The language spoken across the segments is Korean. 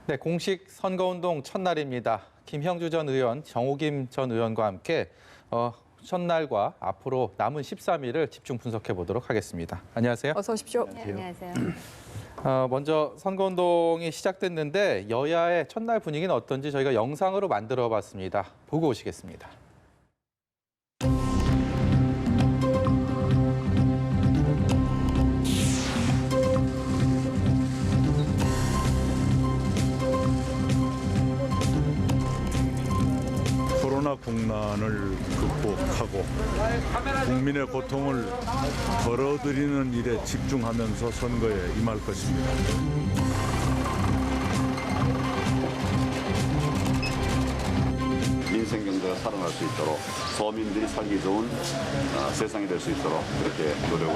네, 공식 선거운동 첫날입니다. 김형주 전 의원, 정호김 전 의원과 함께 첫날과 앞으로 남은 13일을 집중 분석해 보도록 하겠습니다. 안녕하세요. 어서 오십시오. 네, 안녕하세요. 먼저 선거운동이 시작됐는데 여야의 첫날 분위기는 어떤지 저희가 영상으로 만들어 봤습니다. 보고 오시겠습니다. 코로나 국난을 극복하고 국민의 고통을 덜어드리는 일에 집중하면서 선거에 임할 것입니다. 민생 경제가 살아날 수 있도록 서민들이 살기 좋은 세상이 될 수 있도록 그렇게 노력을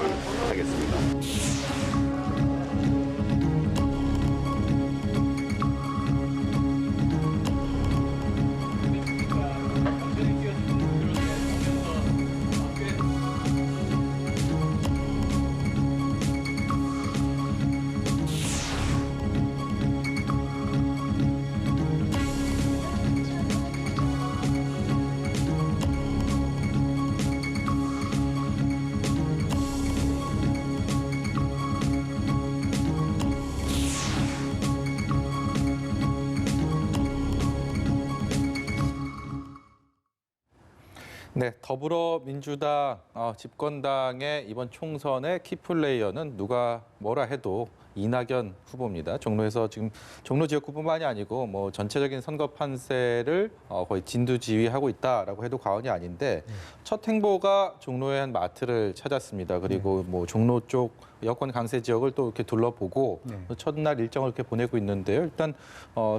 하겠습니다. 네, 더불어민주당 집권당의 이번 총선의 키플레이어는 누가 뭐라 해도 이낙연 후보입니다. 종로에서 지금 종로 지역구뿐만이 아니고 뭐 전체적인 선거 판세를 거의 진두지휘하고 있다라고 해도 과언이 아닌데 첫 행보가 종로의 한 마트를 찾았습니다. 그리고 뭐 종로 쪽 여권 강세 지역을 또 이렇게 둘러보고 첫날 일정을 이렇게 보내고 있는데요. 일단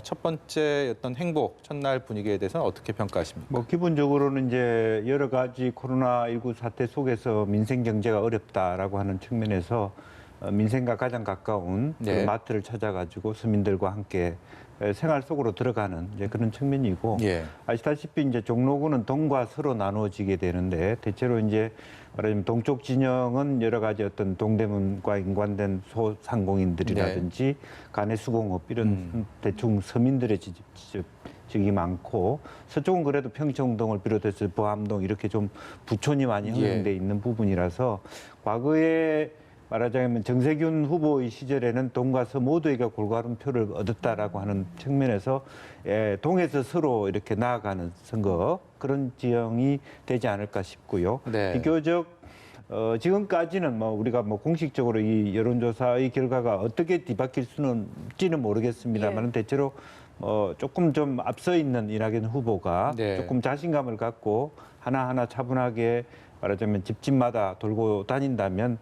첫 번째 어떤 행보, 첫날 분위기에 대해서는 어떻게 평가하십니까? 뭐 기본적으로는 이제 여러 가지 코로나19 사태 속에서 민생 경제가 어렵다라고 하는 측면에서 민생과 가장 가까운 그 마트를 찾아가지고 서민들과 함께 생활 속으로 들어가는 이제 그런 측면이고 아시다시피 이제 종로구는 동과 서로 나누어지게 되는데 대체로 이제 말하자면 동쪽 진영은 여러 가지 어떤 동대문과 연관된 소상공인들이라든지 간해수공업 이런 대충 서민들의 지역이 많고 서쪽은 그래도 평촌동을 비롯해서 보암동 이렇게 좀 부촌이 많이 형성돼 있는 부분이라서 과거에 말하자면 정세균 후보의 시절에는 동과 서 모두에게 골고루 표를 얻었다라고 하는 측면에서 동에서 서로 이렇게 나아가는 선거 그런 지형이 되지 않을까 싶고요. 비교적 지금까지는 뭐 우리가 뭐 공식적으로 이 여론조사의 결과가 어떻게 뒤바뀔 수는지는 모르겠습니다만 대체로 조금 좀 앞서 있는 이낙연 후보가 조금 자신감을 갖고 하나하나 차분하게 말하자면 집집마다 돌고 다닌다면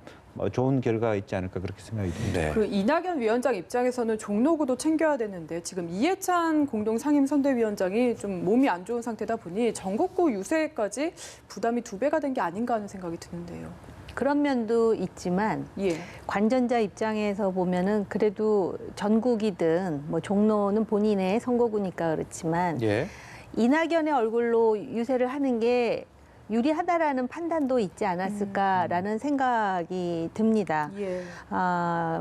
좋은 결과가 있지 않을까 그렇게 생각이 듭니다. 그 이낙연 위원장 입장에서는 종로구도 챙겨야 되는데 지금 이해찬 공동상임선대위원장이 좀 몸이 안 좋은 상태다 보니 전국구 유세까지 부담이 2배가 된 게 아닌가 하는 생각이 드는데요. 그런 면도 있지만 관전자 입장에서 보면은 그래도 전국이든 뭐 종로는 본인의 선거구니까 그렇지만 이낙연의 얼굴로 유세를 하는 게 유리하다라는 판단도 있지 않았을까라는 생각이 듭니다.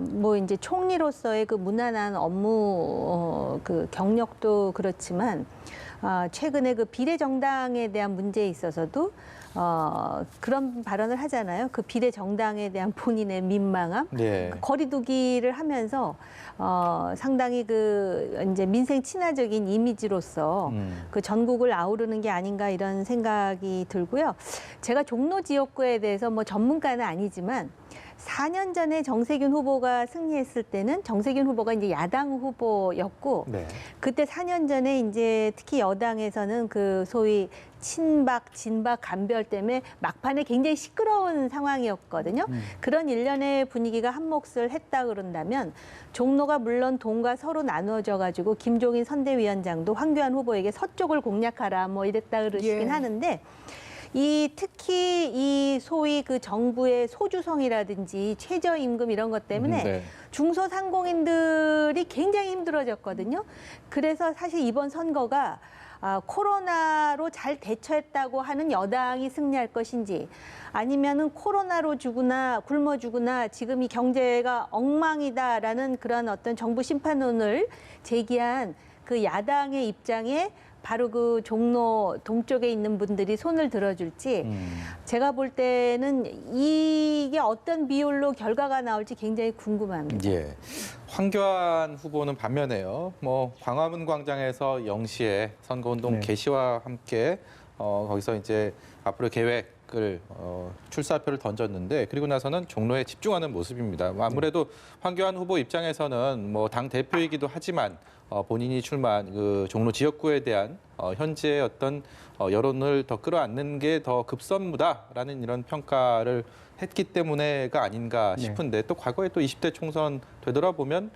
뭐 이제 총리로서의 그 무난한 업무 그 경력도 그렇지만 최근에 그 비례정당에 대한 문제에 있어서도 그런 발언을 하잖아요. 그 비례정당에 대한 본인의 민망함, 그 거리두기를 하면서 상당히 그 이제 민생 친화적인 이미지로서 그 전국을 아우르는 게 아닌가 이런 생각이 들고요. 제가 종로 지역구에 대해서 뭐 전문가는 아니지만 4년 전에 정세균 후보가 승리했을 때는 정세균 후보가 이제 야당 후보였고 그때 4년 전에 이제 특히 여당에서는 그 소위 친박, 진박 간별 때문에 막판에 굉장히 시끄러운 상황이었거든요. 그런 일련의 분위기가 한몫을 했다 그런다면 종로가 물론 동과 서로 나누어져 가지고 김종인 선대위원장도 황교안 후보에게 서쪽을 공략하라 뭐 이랬다 그러시긴 하는데 특히 이 소위 그 정부의 소주성이라든지 최저임금 이런 것 때문에 중소상공인들이 굉장히 힘들어졌거든요. 그래서 사실 이번 선거가 코로나로 잘 대처했다고 하는 여당이 승리할 것인지 아니면은 코로나로 죽으나 굶어 죽으나 지금 이 경제가 엉망이다라는 그런 어떤 정부 심판론을 제기한 그 야당의 입장에 바로 그 종로 동쪽에 있는 분들이 손을 들어줄지 제가 볼 때는 이게 어떤 비율로 결과가 나올지 굉장히 궁금합니다. 예. 황교안 후보는 반면에요. 뭐 광화문 광장에서 0시에 선거운동 개시와 함께 거기서 이제 앞으로 계획을 출사표를 던졌는데 그리고 나서는 종로에 집중하는 모습입니다. 아무래도 황교안 후보 입장에서는 뭐 당 대표이기도 하지만 본인이 출마한 그 종로 지역구에 대한 현재의 어떤 여론을 더 끌어안는 게 더 급선무다라는 이런 평가를 했기 때문에가 아닌가 싶은데 또 과거에 또 20대 총선 되돌아보면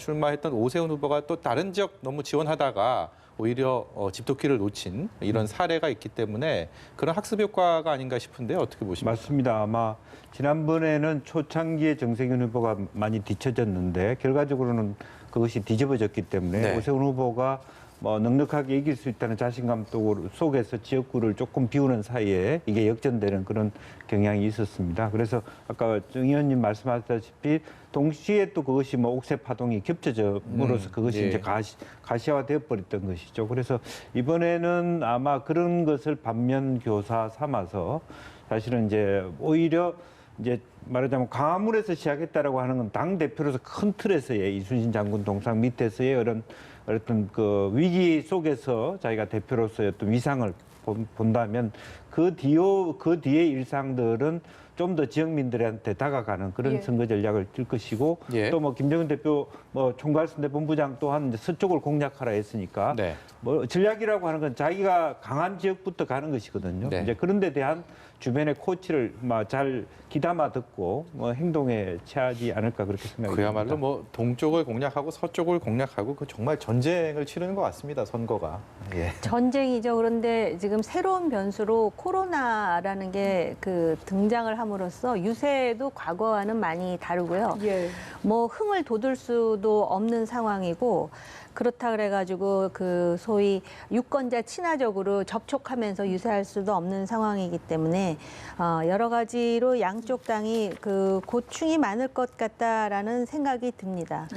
출마했던 오세훈 후보가 또 다른 지역 너무 지원하다가 오히려 집도끼를 놓친 이런 사례가 있기 때문에 그런 학습 효과가 아닌가 싶은데 어떻게 보십니까? 맞습니다. 아마 지난번에는 초창기에 정세균 후보가 많이 뒤처졌는데 결과적으로는 그것이 뒤집어졌기 때문에 오세훈 후보가 뭐 넉넉하게 이길 수 있다는 자신감 속에서 지역구를 조금 비우는 사이에 이게 역전되는 그런 경향이 있었습니다. 그래서 아까 정 의원님 말씀하셨다시피 동시에 또 그것이 뭐 옥새 파동이 겹쳐져므로써 그것이 이제 가시화되어 버렸던 것이죠. 그래서 이번에는 아마 그런 것을 반면 교사 삼아서 사실은 이제 오히려 이제 말하자면 광화문에서 시작했다라고 하는 건 당 대표로서 큰 틀에서의 이순신 장군 동상 밑에서의 어떤 그 위기 속에서 자기가 대표로서의 어떤 위상을 본다면 그 뒤의 일상들은 좀 더 지역민들한테 다가가는 그런 선거 전략을 뜰 것이고 또 뭐 김정은 대표 뭐 총괄선대 본부장 또한 이제 서쪽을 공략하라 했으니까 뭐 전략이라고 하는 건 자기가 강한 지역부터 가는 것이거든요. 이제 그런 데 대한 주변의 코치를 잘 귀담아 듣고 뭐 행동에 취하지 않을까 그렇게 생각합니다. 그야말로 뭐 동쪽을 공략하고 서쪽을 공략하고 그 정말 전쟁을 치르는 것 같습니다. 선거가. 전쟁이죠. 그런데 지금 새로운 변수로 코로나라는 게 그 등장을 함으로써 유세도 과거와는 많이 다르고요. 뭐 흥을 돋울 수도 없는 상황이고 그렇다 그래가지고 그 소위 유권자 친화적으로 접촉하면서 유세할 수도 없는 상황이기 때문에 여러 가지로 양쪽 당이 그 고충이 많을 것 같다라는 생각이 듭니다.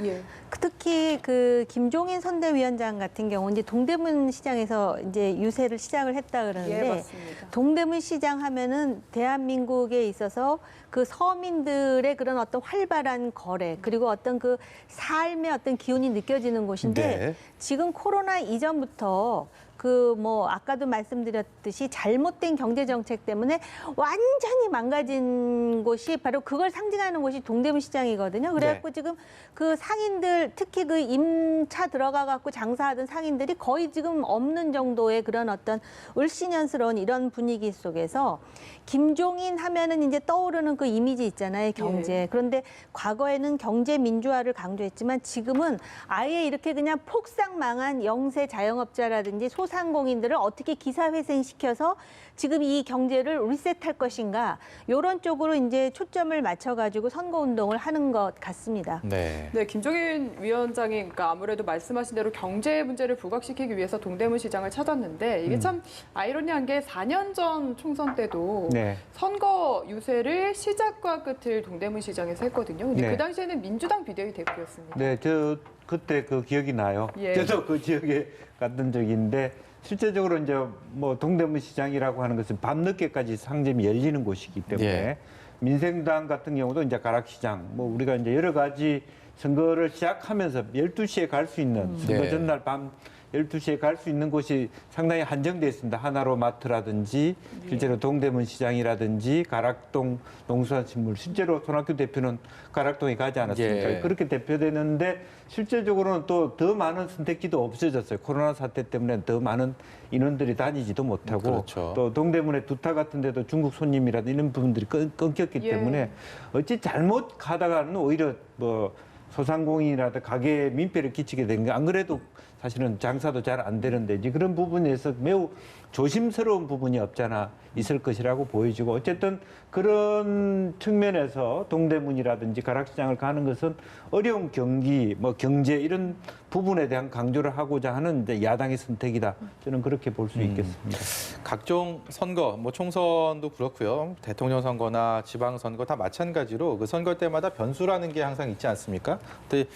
특히 그 김종인 선대위원장 같은 경우 이제 동대문 시장에서 이제 유세를 시작을 했다 그러는데 동대문 시장 하면은 대한민국에 있어서 그 서민들의 그런 어떤 활발한 거래 그리고 어떤 그 삶의 어떤 기운이 느껴지는 곳인데 지금 코로나 이전부터 그 뭐 아까도 말씀드렸듯이 잘못된 경제 정책 때문에 완전히 망가진 곳이 바로 그걸 상징하는 곳이 동대문 시장이거든요. 그래갖고 지금 그 상인들 특히 그 임차 들어가 갖고 장사하던 상인들이 거의 지금 없는 정도의 그런 어떤 을씨년스러운 이런 분위기 속에서 김종인 하면은 이제 떠오르는 그 이미지 있잖아요, 경제. 그런데 과거에는 경제 민주화를 강조했지만 지금은 아예 이렇게 그냥 폭삭 망한 영세 자영업자라든지 소상공인들을 어떻게 기사회생시켜서 지금 이 경제를 리셋할 것인가 이런 쪽으로 이제 초점을 맞춰가지고 선거운동을 하는 것 같습니다. 네, 김종인 위원장이 그러니까 아무래도 말씀하신 대로 경제 문제를 부각시키기 위해서 동대문 시장을 찾았는데 이게 참 아이러니한 게 4년 전 총선 때도 선거 유세를 시작과 끝을 동대문 시장에서 했거든요. 근데 그 당시에는 민주당 비대위 대표였습니다. 네, 저 그때 그 기억이 나요. 저도 그 지역에 갔던 적이 있는데 실제적으로 이제 뭐 동대문 시장이라고 하는 것은 밤늦게까지 상점이 열리는 곳이기 때문에 민생당 같은 경우도 이제 가락시장 뭐 우리가 이제 여러 가지 선거를 시작하면서 12시에 갈 수 있는 선거 전날 밤 12시에 갈 수 있는 곳이 상당히 한정되어 있습니다. 하나로 마트라든지 실제로 동대문 시장이라든지 가락동 농수산식물 실제로 손학규 대표는 가락동에 가지 않았습니까? 그렇게 대표되는데 실제적으로는 또 더 많은 선택지도 없어졌어요. 코로나 사태 때문에 더 많은 인원들이 다니지도 못하고 또 동대문의 두타 같은 데도 중국 손님이라든지 이런 부분들이 끊겼기 때문에 어찌 잘못 가다가는 오히려 뭐 소상공인이라든가 가게에 민폐를 끼치게 된 게 안 그래도 사실은 장사도 잘 안 되는데 이제 그런 부분에서 매우 조심스러운 부분이 없잖아 있을 것이라고 보여지고 어쨌든 그런 측면에서 동대문이라든지 가락시장을 가는 것은 어려운 경기, 뭐 경제 이런 부분에 대한 강조를 하고자 하는 이제 야당의 선택이다. 저는 그렇게 볼 수 있겠습니다. 각종 선거, 뭐 총선도 그렇고요. 대통령 선거나 지방 선거 다 마찬가지로 그 선거 때마다 변수라는 게 항상 있지 않습니까? 근데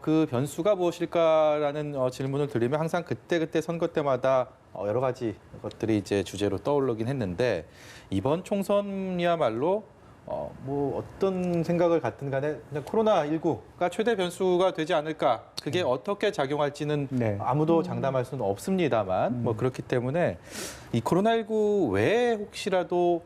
그 변수가 무엇일까라는 질문을 드리면 항상 그때 선거 때마다 여러 가지 것들이 이제 주제로 떠오르긴 했는데 이번 총선이야말로 뭐 어떤 생각을 갖든 간에 그냥 코로나19가 최대 변수가 되지 않을까. 그게 어떻게 작용할지는 네. 아무도 장담할 수는 없습니다만 뭐 그렇기 때문에 이 코로나19 외에 혹시라도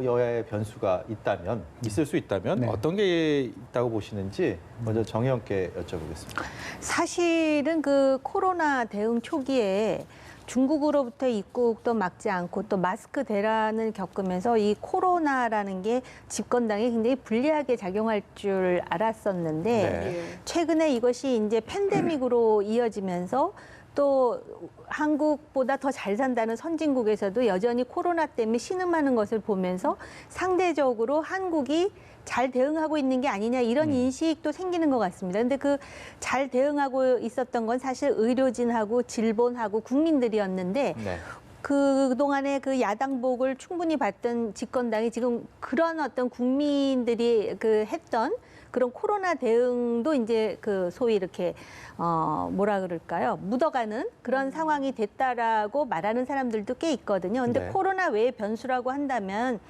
여야의 변수가 있다면 있을 수 있다면 네. 어떤 게 있다고 보시는지 먼저 정의원께 여쭤보겠습니다. 사실은 그 코로나 대응 초기에 중국으로부터 입국도 막지 않고 또 마스크 대란을 겪으면서 이 코로나라는 게 집권당에 굉장히 불리하게 작용할 줄 알았었는데 네. 최근에 이것이 이제 팬데믹으로 이어지면서 또 한국보다 더 잘 산다는 선진국에서도 여전히 코로나 때문에 신음하는 것을 보면서 상대적으로 한국이 잘 대응하고 있는 게 아니냐 이런 인식도 생기는 것 같습니다. 근데 그 잘 대응하고 있었던 건 사실 의료진하고 질본하고 국민들이었는데 네. 그동안에 그 야당복을 충분히 받던 집권당이 지금 그런 어떤 국민들이 했던 그런 코로나 대응도 이제 그 소위 이렇게 뭐라 그럴까요? 묻어가는 그런 상황이 됐다라고 말하는 사람들도 꽤 있거든요. 근데 네. 코로나 외의 변수라고 한다면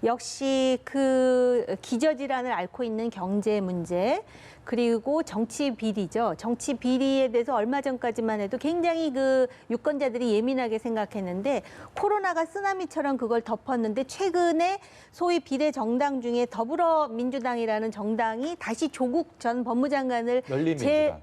역시 그 기저질환을 앓고 있는 경제 문제 그리고 정치 비리죠. 정치 비리에 대해서 얼마 전까지만 해도 굉장히 그 유권자들이 예민하게 생각했는데 코로나가 쓰나미처럼 그걸 덮었는데 최근에 소위 비례 정당 중에 더불어민주당이라는 정당이 다시 조국 전 법무장관을 열린민주당.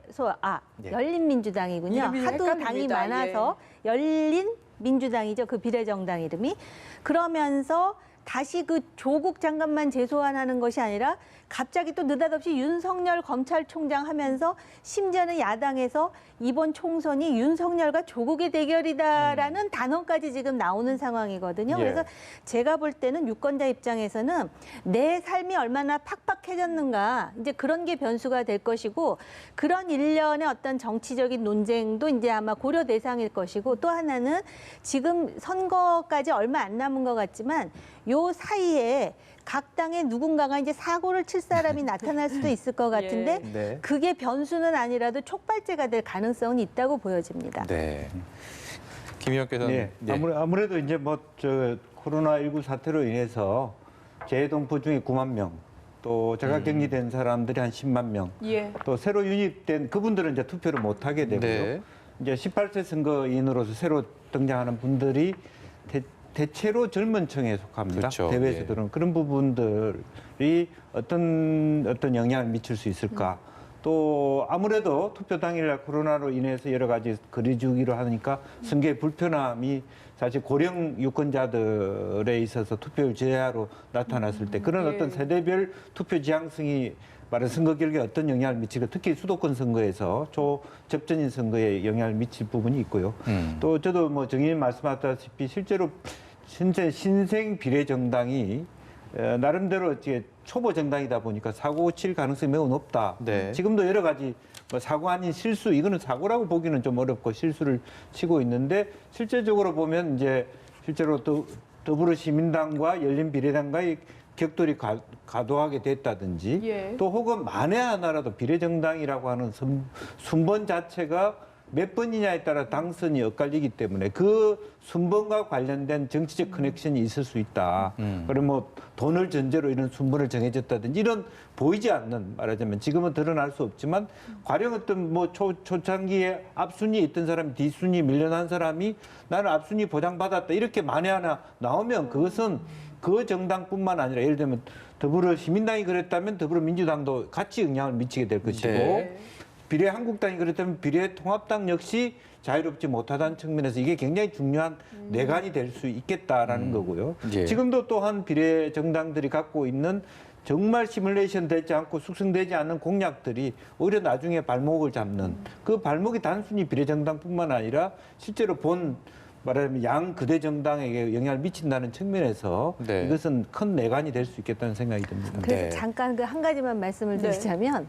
예. 열린민주당이군요. 이름이 하도 당이 헷갈립니다. 많아서 열린민주당이죠. 그 비례 정당 이름이. 그러면서 다시 그 조국 장관만 재소환하는 것이 아니라 갑자기 또 느닷없이 윤석열 검찰총장 하면서 심지어는 야당에서 이번 총선이 윤석열과 조국의 대결이다라는 단어까지 지금 나오는 상황이거든요. 예. 그래서 제가 볼 때는 유권자 입장에서는 내 삶이 얼마나 팍팍해졌는가 이제 그런 게 변수가 될 것이고 그런 일련의 어떤 정치적인 논쟁도 이제 아마 고려 대상일 것이고 또 하나는 지금 선거까지 얼마 안 남은 것 같지만 요 사이에 각 당의 누군가가 이제 사고를 칠 사람이 나타날 수도 있을 것 같은데 예. 네. 그게 변수는 아니라도 촉발제가 될 가능성은 있다고 보여집니다. 네. 김 의원께서는 네. 아무래도 이제 뭐 저 코로나19 사태로 인해서 재동포 중에 9만 명, 또 자가격리된 사람들이 한 10만 명, 예. 또 새로 유입된 그분들은 이제 투표를 못 하게 되고요. 네. 이제 18세 선거인으로서 새로 등장하는 분들이 대체로 젊은 층에 속합니다. 그렇죠. 대회에서들은 그런 부분들이 어떤 영향을 미칠 수 있을까? 또 아무래도 투표 당일날 코로나로 인해서 여러 가지 거리두기로 하니까 선거의 불편함이 사실 고령 유권자들에 있어서 투표율 제하로 나타났을 때 그런 어떤 세대별 투표 지향성이 말한 선거 결과에 어떤 영향을 미치고 특히 수도권 선거에서 초접전인 선거에 영향을 미칠 부분이 있고요. 또 저도 뭐 정의님 말씀하셨다시피 실제로 현재 신생 비례 정당이 나름대로 이제 초보 정당이다 보니까 사고 칠 가능성이 매우 높다. 네. 지금도 여러 가지 뭐 사고 아닌 실수, 이거는 사고라고 보기는 좀 어렵고 실수를 치고 있는데 실제적으로 보면 이제 실제로 더불어시민당과 열린비례당과의 격돌이 과도하게 됐다든지 예. 또 혹은 만에 하나라도 비례정당이라고 하는 순번 자체가 몇 번이냐에 따라 당선이 엇갈리기 때문에 그 순번과 관련된 정치적 커넥션이 있을 수 있다. 그리고 뭐 돈을 전제로 이런 순번을 정해졌다든지 이런 보이지 않는 말하자면 지금은 드러날 수 없지만 과령 어떤 뭐 초창기에 앞순위에 있던 사람이 뒷순위 밀려난 사람이 나는 앞순위 보장받았다 이렇게 만에 하나 나오면 그것은 그 정당뿐만 아니라 예를 들면 더불어시민당이 그랬다면 더불어민주당도 같이 영향을 미치게 될 것이고 네. 비례한국당이 그랬다면 비례통합당 역시 자유롭지 못하다는 측면에서 이게 굉장히 중요한 내관이 될 수 있겠다라는 거고요. 예. 지금도 또한 비례정당들이 갖고 있는 정말 시뮬레이션 되지 않고 숙성되지 않는 공약들이 오히려 나중에 발목을 잡는 그 발목이 단순히 비례정당뿐만 아니라 실제로 본 말하자면 양 그대 정당에게 영향을 미친다는 측면에서 네. 이것은 큰 내관이 될 수 있겠다는 생각이 듭니다. 그래서 네. 잠깐 그 한 가지만 말씀을 네. 드리자면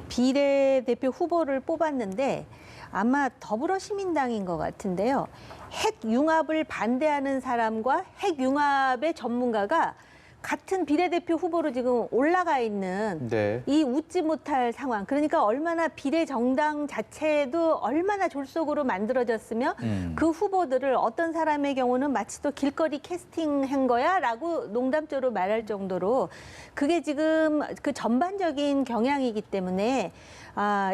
비례대표 후보를 뽑았는데 아마 더불어시민당인 것 같은데요. 핵융합을 반대하는 사람과 핵융합의 전문가가 같은 비례대표 후보로 지금 올라가 있는 네. 이 웃지 못할 상황. 그러니까 얼마나 비례 정당 자체도 얼마나 졸속으로 만들어졌으며 그 후보들을 어떤 사람의 경우는 마치 또 길거리 캐스팅한 거야라고 농담적으로 말할 정도로 그게 지금 그 전반적인 경향이기 때문에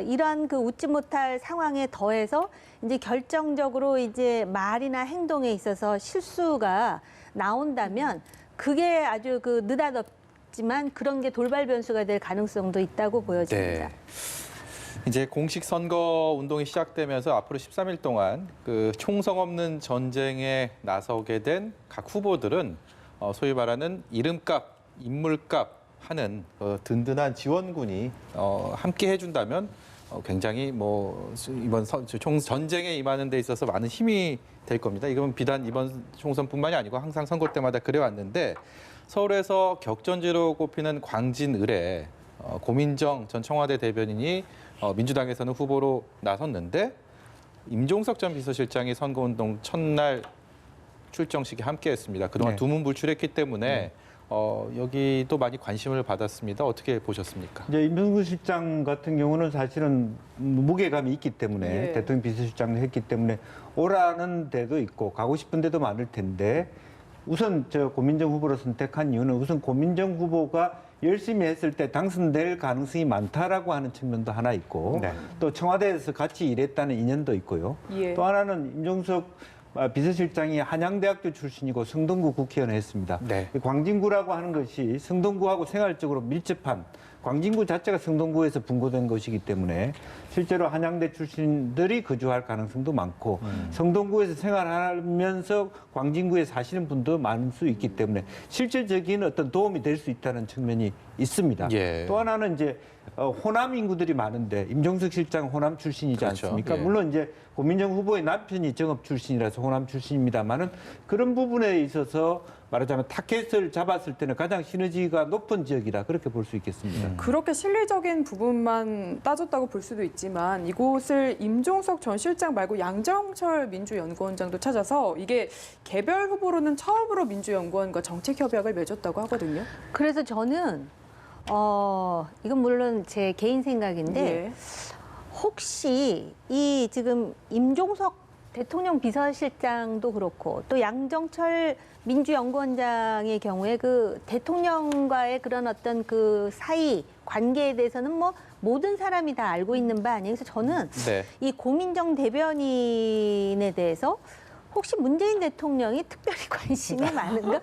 이러한 그 웃지 못할 상황에 더해서 이제 결정적으로 이제 말이나 행동에 있어서 실수가 나온다면 그게 아주 그 느닷없지만 그런 게 돌발 변수가 될 가능성도 있다고 보여집니다. 네. 이제 공식 선거 운동이 시작되면서 앞으로 13일 동안 그 총성 없는 전쟁에 나서게 된 각 후보들은 소위 말하는 이름값, 인물값 하는 든든한 지원군이 함께 해준다면 굉장히 뭐 이번 전쟁에 임하는 데 있어서 많은 힘이 될 겁니다. 이건 비단 이번 총선뿐만이 아니고 항상 선거 때마다 그래왔는데 서울에서 격전지로 꼽히는 광진을에 고민정 전 청와대 대변인이 민주당에서는 후보로 나섰는데 임종석 전 비서실장이 선거운동 첫날 출정식에 함께했습니다. 그동안 네. 두문불출했기 때문에 여기도 많이 관심을 받았습니다. 어떻게 보셨습니까? 이제 임종석 실장 같은 경우는 사실은 무게감이 있기 때문에 예. 대통령 비서실장을 했기 때문에 오라는 데도 있고 가고 싶은 데도 많을 텐데 우선 저 고민정 후보를 선택한 이유는 우선 고민정 후보가 열심히 했을 때 당선될 가능성이 많다라고 하는 측면도 하나 있고 네. 또 청와대에서 같이 일했다는 인연도 있고요. 예. 또 하나는 임종석 비서실장이 한양대학교 출신이고 성동구 국회의원을 했습니다. 네. 광진구라고 하는 것이 성동구하고 생활적으로 밀접한 광진구 자체가 성동구에서 분고된 것이기 때문에 실제로 한양대 출신들이 거주할 가능성도 많고 성동구에서 생활하면서 광진구에 사시는 분도 많을 수 있기 때문에 실질적인 어떤 도움이 될 수 있다는 측면이 있습니다. 예. 또 하나는 이제 호남 인구들이 많은데 임종석 실장 호남 출신이지 그렇죠. 않습니까? 예. 물론 이제 고민정 후보의 남편이 정업 출신이라서 호남 출신입니다만은 그런 부분에 있어서 말하자면 타켓을 잡았을 때는 가장 시너지가 높은 지역이다 그렇게 볼 수 있겠습니다. 그렇게 실리적인 부분만 따졌다고 볼 수도 있지만 이곳을 임종석 전 실장 말고 양정철 민주연구원장도 찾아서 이게 개별 후보로는 처음으로 민주연구원과 정책 협약을 맺었다고 하거든요. 그래서 저는 이건 물론 제 개인 생각인데 예. 혹시 이 지금 임종석 대통령 비서실장도 그렇고 또 양정철 민주연구원장의 경우에 그 대통령과의 그런 어떤 그 사이 관계에 대해서는 뭐 모든 사람이 다 알고 있는 바 아니에요. 그래서 저는 네. 이 고민정 대변인에 대해서 혹시 문재인 대통령이 특별히 관심이 많은가?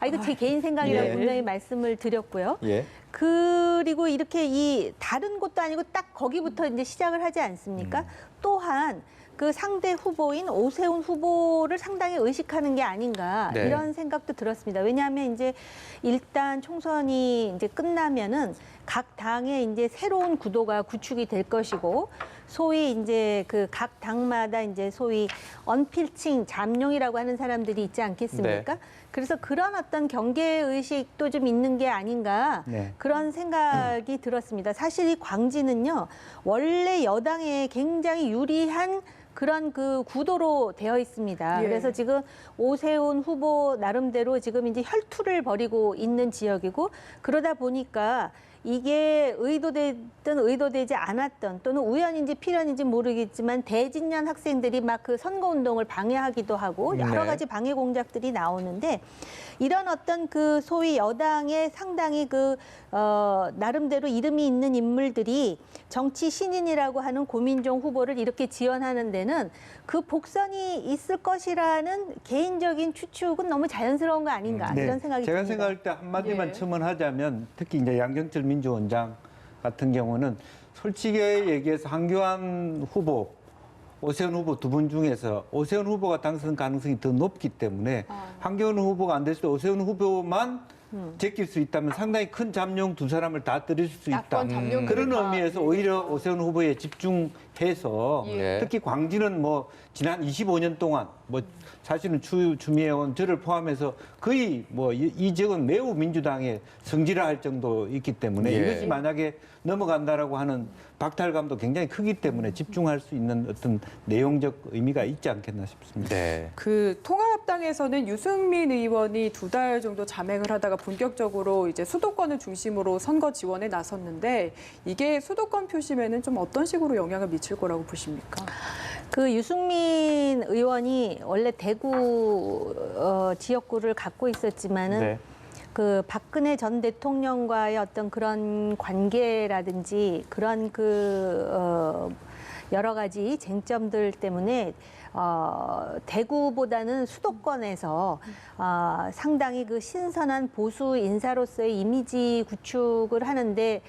이거 제 개인 생각이라고 예. 분명히 말씀을 드렸고요. 예. 그리고 이렇게 이 다른 곳도 아니고 딱 거기부터 이제 시작을 하지 않습니까? 또한 그 상대 후보인 오세훈 후보를 상당히 의식하는 게 아닌가 네. 이런 생각도 들었습니다. 왜냐하면 이제 일단 총선이 이제 끝나면은 각 당의 이제 새로운 구도가 구축이 될 것이고 소위 이제 그 각 당마다 이제 소위 언필칭 잠룡이라고 하는 사람들이 있지 않겠습니까? 네. 그래서 그런 어떤 경계 의식도 좀 있는 게 아닌가 네. 그런 생각이 들었습니다. 사실 이 광진은요 원래 여당에 굉장히 유리한 그런 그 구도로 되어 있습니다. 예. 그래서 지금 오세훈 후보 나름대로 지금 이제 혈투를 벌이고 있는 지역이고 그러다 보니까 이게 의도됐든 의도되지 않았던 또는 우연인지 필연인지 모르겠지만 대진년 학생들이 막 그 선거운동을 방해하기도 하고 여러 네. 가지 방해 공작들이 나오는데 이런 어떤 그 소위 여당의 상당히 그 나름대로 이름이 있는 인물들이 정치 신인이라고 하는 고민정 후보를 이렇게 지원하는 데는 그 복선이 있을 것이라는 개인적인 추측은 너무 자연스러운 거 아닌가 이런 생각이 제가 듭니다. 생각할 때 한마디만 예. 첨언하자면 특히 이제 양정철 민주원장 같은 경우는 솔직히 얘기해서 한교안 후보, 오세훈 후보 두 분 중에서 오세훈 후보가 당선 가능성이 더 높기 때문에 한교안 후보가 안 됐을 때 오세훈 후보만 제낄 수 있다면 상당히 큰 잠룡 두 사람을 다 들일 수 있다. 야권 잠룡들이 그런 다, 의미에서 오히려 오세훈 후보에 집중해서 예. 특히 광진은 뭐 지난 25년 동안 뭐 사실은 추미애원 저를 포함해서 거의 뭐 이 지역은 매우 민주당에 성질화할 정도 있기 때문에 예. 이것이 만약에 넘어간다라고 하는 박탈감도 굉장히 크기 때문에 집중할 수 있는 어떤 내용적 의미가 있지 않겠나 싶습니다. 네. 그 통합당에서는 유승민 의원이 2달 정도 잠행을 하다가 본격적으로 이제 수도권을 중심으로 선거 지원에 나섰는데 이게 수도권 표심에는 좀 어떤 식으로 영향을 미칠 거라고 보십니까? 그 유승민 의원이 원래 대구 지역구를 갖고 있었지만은 네. 그 박근혜 전 대통령과의 어떤 그런 관계라든지 그런 여러 가지 쟁점들 때문에 대구보다는 수도권에서 상당히 그 신선한 보수 인사로서의 이미지 구축을 하는데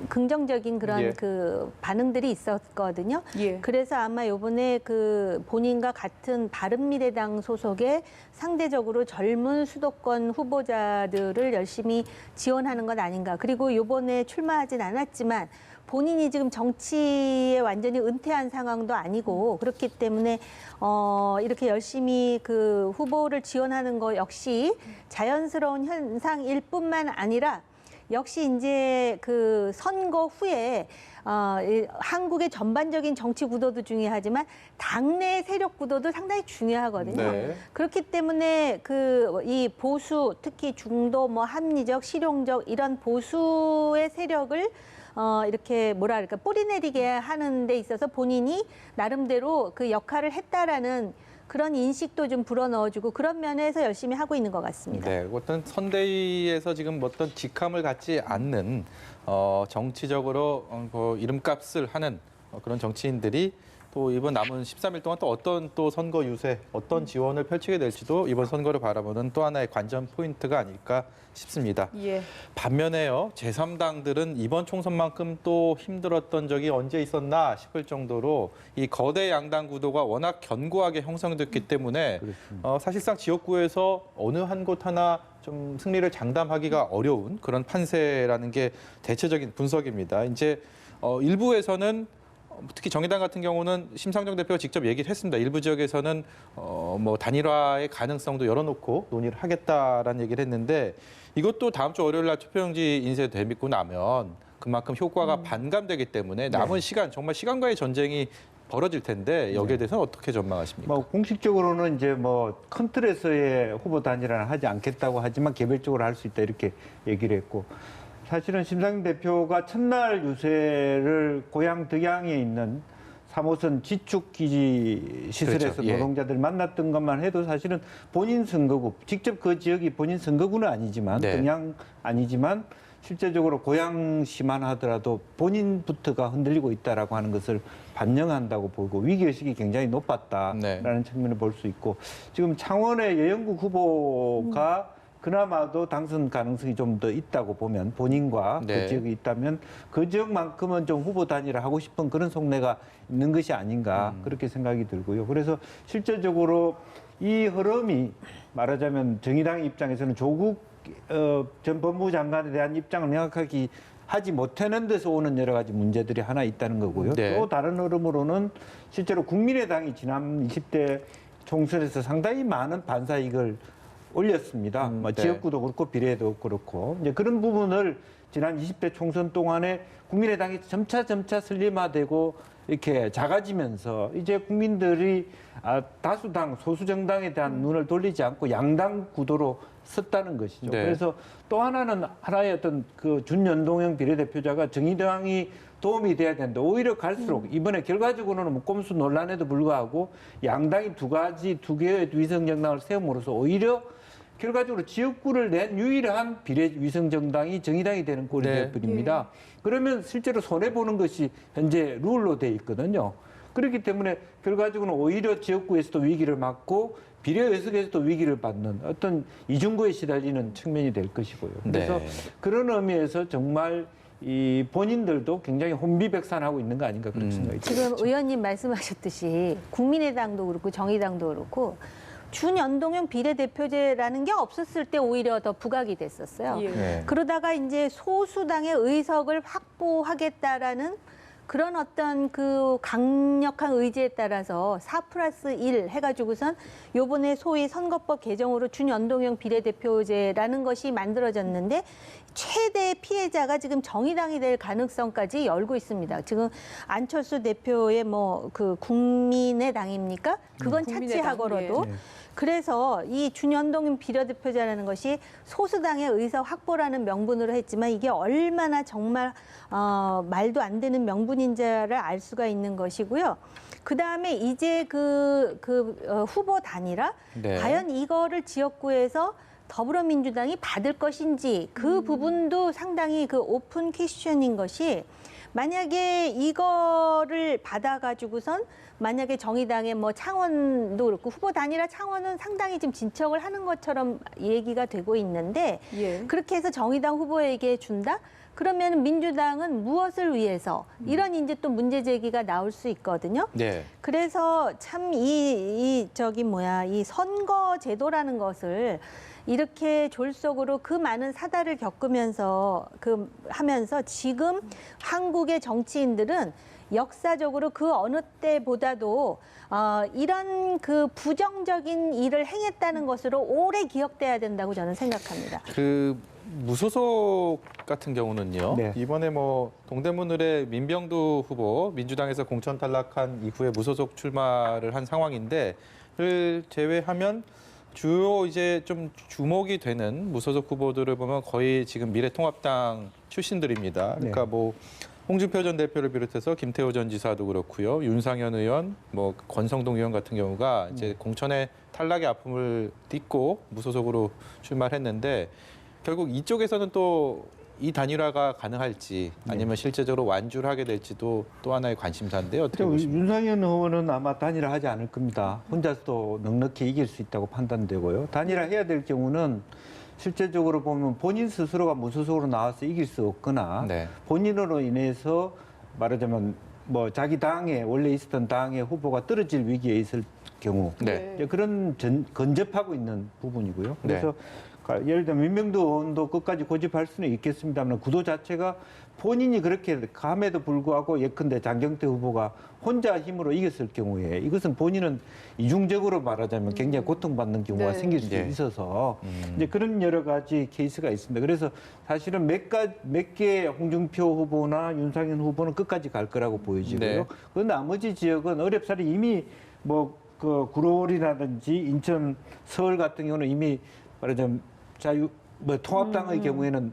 긍정적인 그런 예. 그 반응들이 있었거든요. 예. 그래서 아마 요번에 그 본인과 같은 바른미래당 소속의 상대적으로 젊은 수도권 후보자들을 열심히 지원하는 것 아닌가. 그리고 요번에 출마하진 않았지만 본인이 지금 정치에 완전히 은퇴한 상황도 아니고 그렇기 때문에 이렇게 열심히 그 후보를 지원하는 거 역시 자연스러운 현상일 뿐만 아니라 역시 이제 그 선거 후에 한국의 전반적인 정치 구도도 중요하지만 당내 세력 구도도 상당히 중요하거든요. 네. 그렇기 때문에 이 보수, 특히 중도, 합리적, 실용적 이런 보수의 세력을 이렇게 뭐랄까 뿌리내리게 하는 데 있어서 본인이 나름대로 그 역할을 했다라는 그런 인식도 좀 불어넣어주고 그런 면에서 열심히 하고 있는 것 같습니다. 네, 어떤 선대위에서 지금 어떤 직함을 갖지 않는 정치적으로 이름값을 하는 그런 정치인들이 또 이번 남은 13일 동안 또 어떤 또 선거 유세, 어떤 지원을 펼치게 될지도 이번 선거를 바라보는 또 하나의 관전 포인트가 아닐까 싶습니다. 예. 반면에요, 제3당들은 이번 총선만큼 또 힘들었던 적이 언제 있었나 싶을 정도로 이 거대 양당 구도가 워낙 견고하게 형성됐기 때문에 사실상 지역구에서 어느 한 곳 하나 좀 승리를 장담하기가 어려운 그런 판세라는 게 대체적인 분석입니다. 이제 일부에서는 특히 정의당 같은 경우는 심상정 대표가 직접 얘기를 했습니다. 일부 지역에서는 단일화의 가능성도 열어놓고 논의를 하겠다라는 얘기를 했는데 이것도 다음 주 월요일 날 투표용지 인쇄되고 나면 그만큼 효과가 반감되기 때문에 남은 시간, 정말 시간과의 전쟁이 벌어질 텐데 여기에 대해서는 어떻게 전망하십니까? 공식적으로는 이제 큰 틀에서의 후보 단일화는 하지 않겠다고 하지만 개별적으로 할 수 있다 이렇게 얘기를 했고 사실은 심상정 대표가 첫날 유세를 고향 덕양에 있는 3호선 지축기지 시설에서 그렇죠. 예. 노동자들 만났던 것만 해도 사실은 본인 선거구, 직접 그 지역이 본인 선거구는 아니지만 네. 그냥 아니지만 실제적으로 고향시만 하더라도 본인부터가 흔들리고 있다라고 하는 것을 반영한다고 보고 위기의식이 굉장히 높았다라는 네. 측면을 볼 수 있고 지금 창원의 여영국 후보가 그나마도 당선 가능성이 좀 더 있다고 보면 본인과 네. 그 지역이 있다면 그 지역만큼은 좀 후보 단일화 하고 싶은 그런 속내가 있는 것이 아닌가 그렇게 생각이 들고요. 그래서 실제적으로 이 흐름이 말하자면 정의당 입장에서는 조국 전 법무부 장관에 대한 입장을 명확하게 하지 못하는 데서 오는 여러 가지 문제들이 하나 있다는 거고요. 네. 또 다른 흐름으로는 실제로 국민의당이 지난 20대 총선에서 상당히 많은 반사이익을 올렸습니다. 네. 지역구도 그렇고 비례도 그렇고 이제 그런 부분을 지난 20대 총선 동안에 국민의당이 점차 슬림화되고 이렇게 작아지면서 이제 국민들이 다수당, 소수정당에 대한 눈을 돌리지 않고 양당 구도로 섰다는 것이죠. 네. 그래서 또 하나의 어떤 그 준연동형 비례대표자가 정의당이 도움이 돼야 되는데 오히려 갈수록 이번에 결과적으로는 꼼수 논란에도 불구하고 양당이 두 개의 위성정당을 세움으로써 오히려 결과적으로 지역구를 낸 유일한 비례 위성정당이 정의당이 되는 꼴이 네. 되어버립니다. 그러면 실제로 손해보는 것이 현재 룰로 돼 있거든요. 그렇기 때문에 결과적으로는 오히려 지역구에서도 위기를 맞고 비례의석에서도 위기를 받는 어떤 이중구에 시달리는 측면이 될 것이고요. 그래서 네. 그런 의미에서 정말 이 본인들도 굉장히 혼비백산하고 있는 거 아닌가 그런 생각이 듭니다. 지금 의원님 말씀하셨듯이 국민의당도 그렇고 정의당도 그렇고 준연동형 비례대표제라는 게 없었을 때 오히려 더 부각이 됐었어요. 예. 네. 그러다가 이제 소수당의 의석을 확보하겠다라는 그런 어떤 그 강력한 의지에 따라서 4+1 해가지고선 요번에 소위 선거법 개정으로 준연동형 비례대표제라는 것이 만들어졌는데 최대 피해자가 지금 정의당이 될 가능성까지 열고 있습니다. 지금 안철수 대표의 뭐 그 국민의당입니까? 그건 국민의당, 차치하고라도 예. 그래서 이 준연동형 비례대표제라는 것이 소수당의 의석 확보라는 명분으로 했지만 이게 얼마나 정말 말도 안 되는 명분인지를 알 수가 있는 것이고요. 그다음에 이제 후보 단일화 네. 과연 이거를 지역구에서 더불어민주당이 받을 것인지 그 부분도 상당히 그 오픈 퀘스천인 것이 만약에 이거를 받아가지고선 만약에 정의당의 뭐 창원도 그렇고 후보 단일화 창원은 상당히 지금 진척을 하는 것처럼 얘기가 되고 있는데 예. 그렇게 해서 정의당 후보에게 준다? 그러면 민주당은 무엇을 위해서 이런 이제 또 문제 제기가 나올 수 있거든요. 네. 그래서 참 이 선거 제도라는 것을 이렇게 졸속으로 그 많은 사달을 겪으면서 하면서 지금 한국의 정치인들은 역사적으로 그 어느 때보다도 이런 그 부정적인 일을 행했다는 것으로 오래 기억돼야 된다고 저는 생각합니다. 그 무소속 같은 경우는요. 네. 이번에 뭐 동대문을의 민병두 후보 민주당에서 공천 탈락한 이후에 무소속 출마를 한 상황인데 를 제외하면 주요 이제 좀 주목이 되는 무소속 후보들을 보면 거의 지금 미래통합당 출신들입니다. 그러니까 네. 뭐 홍준표 전 대표를 비롯해서 김태호 전 지사도 그렇고요. 윤상현 의원, 뭐 권성동 의원 같은 경우가 이제 공천의 탈락의 아픔을 딛고 무소속으로 출마를 했는데 결국 이쪽에서는 또 이 단일화가 가능할지 아니면 실제적으로 완주를 하게 될지도 또 하나의 관심사인데요. 어떻게 보십니까? 윤상현 의원은 아마 단일화하지 않을 겁니다. 혼자서도 넉넉히 이길 수 있다고 판단되고요. 단일화해야 될 경우는 실제적으로 보면 본인 스스로가 무소속으로 나와서 이길 수 없거나 네. 본인으로 인해서 말하자면 뭐 자기 당에 원래 있었던 당의 후보가 떨어질 위기에 있을 경우 네. 이제 그런 근접하고 있는 부분이고요. 그래서 네. 예를 들면 민병두 의원도 끝까지 고집할 수는 있겠습니다만 구도 자체가 본인이 그렇게 감에도 불구하고 예컨대 장경태 후보가 혼자 힘으로 이겼을 경우에 이것은 본인은 이중적으로 말하자면 굉장히 고통받는 경우가 네. 생길 수 네. 있어서 이제 그런 여러 가지 케이스가 있습니다. 그래서 사실은 몇 개 홍준표 후보나 윤상현 후보는 끝까지 갈 거라고 보여지고요. 네. 그 나머지 지역은 어렵사리 이미 뭐 그 구로울이라든지 인천, 서울 같은 경우는 이미 말하자면 통합당의 경우에는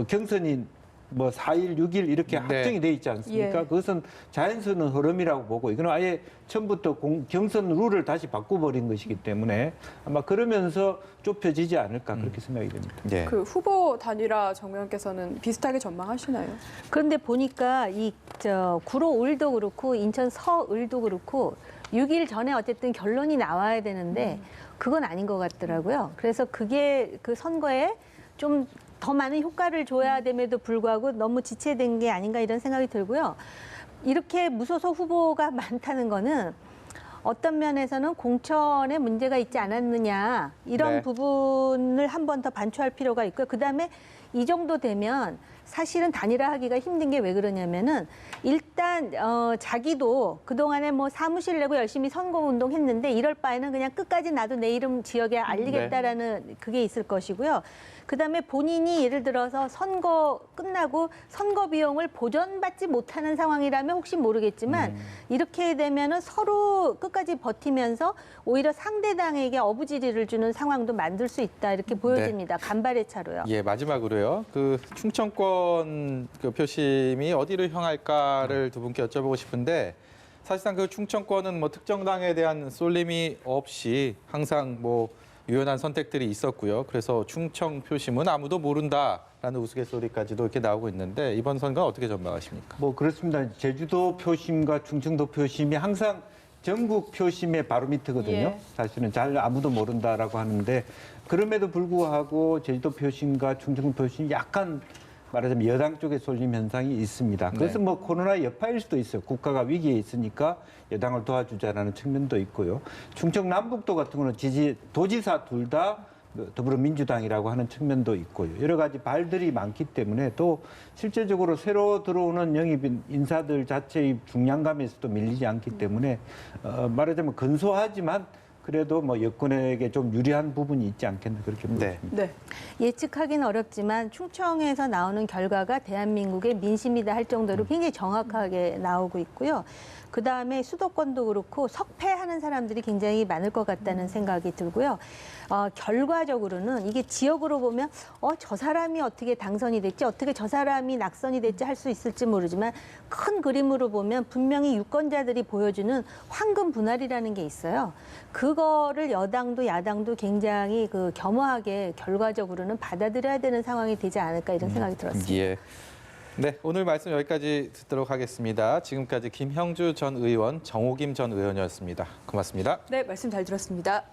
경선이 뭐 4일, 6일 이렇게 네. 확정이 돼 있지 않습니까? 예. 그것은 자연스러운 흐름이라고 보고 이거는 아예 처음부터 경선 룰을 다시 바꿔버린 것이기 때문에 아마 그러면서 좁혀지지 않을까 그렇게 생각이 됩니다. 네. 그 후보 단일화 정 의원께서는 비슷하게 전망하시나요? 그런데 보니까 구로울도 그렇고 인천 서울도 그렇고 6일 전에 어쨌든 결론이 나와야 되는데 그건 아닌 것 같더라고요. 그래서 그게 그 선거에 좀 더 많은 효과를 줘야 됨에도 불구하고 너무 지체된 게 아닌가 이런 생각이 들고요. 이렇게 무소속 후보가 많다는 거는 어떤 면에서는 공천에 문제가 있지 않았느냐 이런 네. 부분을 한 번 더 반추할 필요가 있고요. 그다음에 이 정도 되면 사실은 단일화하기가 힘든 게 왜 그러냐면은 일단 자기도 그동안에 뭐 사무실 내고 열심히 선거운동 했는데 이럴 바에는 그냥 끝까지 나도 내 이름 지역에 알리겠다라는 그게 있을 것이고요. 그다음에 본인이 예를 들어서 선거 끝나고 선거 비용을 보전받지 못하는 상황이라면 혹시 모르겠지만 이렇게 되면은 서로 끝까지 버티면서 오히려 상대당에게 어부지리를 주는 상황도 만들 수 있다 이렇게 보여집니다. 간발의 차로요. 예, 마지막으로요. 그 충청권 그 표심이 어디로 향할까를 두 분께 여쭤보고 싶은데 사실상 그 충청권은 뭐 특정 당에 대한 쏠림이 없이 항상 뭐 유연한 선택들이 있었고요. 그래서 충청 표심은 아무도 모른다라는 우스갯소리까지도 이렇게 나오고 있는데 이번 선거는 어떻게 전망하십니까? 뭐 그렇습니다. 제주도 표심과 충청도 표심이 항상 전국 표심의 바로 밑이거든요. 예. 사실은 잘 아무도 모른다라고 하는데 그럼에도 불구하고 제주도 표심과 충청도 표심이 약간 말하자면 여당 쪽에 쏠림 현상이 있습니다. 그것은 뭐 코로나 여파일 수도 있어요. 국가가 위기에 있으니까 여당을 도와주자라는 측면도 있고요. 충청 남북도 같은 경우는 도지사 둘 다 더불어민주당이라고 하는 측면도 있고요. 여러 가지 발들이 많기 때문에 또 실제적으로 새로 들어오는 영입 인사들 자체의 중량감에서도 밀리지 않기 때문에 말하자면 근소하지만 그래도 뭐 여권에게 좀 유리한 부분이 있지 않겠나 그렇게 보입니다. 네. 예측하기는 어렵지만 충청에서 나오는 결과가 대한민국의 민심이다 할 정도로 굉장히 정확하게 나오고 있고요. 그다음에 수도권도 그렇고 석패하는 사람들이 굉장히 많을 것 같다는 생각이 들고요. 결과적으로는 이게 지역으로 보면 저 사람이 어떻게 당선이 됐지, 어떻게 저 사람이 낙선이 됐지 할 수 있을지 모르지만 큰 그림으로 보면 분명히 유권자들이 보여주는 황금 분할이라는 게 있어요. 그거를 여당도 야당도 굉장히 겸허하게 결과적으로는 받아들여야 되는 상황이 되지 않을까 이런 생각이 들었습니다. 예. 네, 오늘 말씀 여기까지 듣도록 하겠습니다. 지금까지 김형주 전 의원, 정호김 전 의원이었습니다. 고맙습니다. 네, 말씀 잘 들었습니다.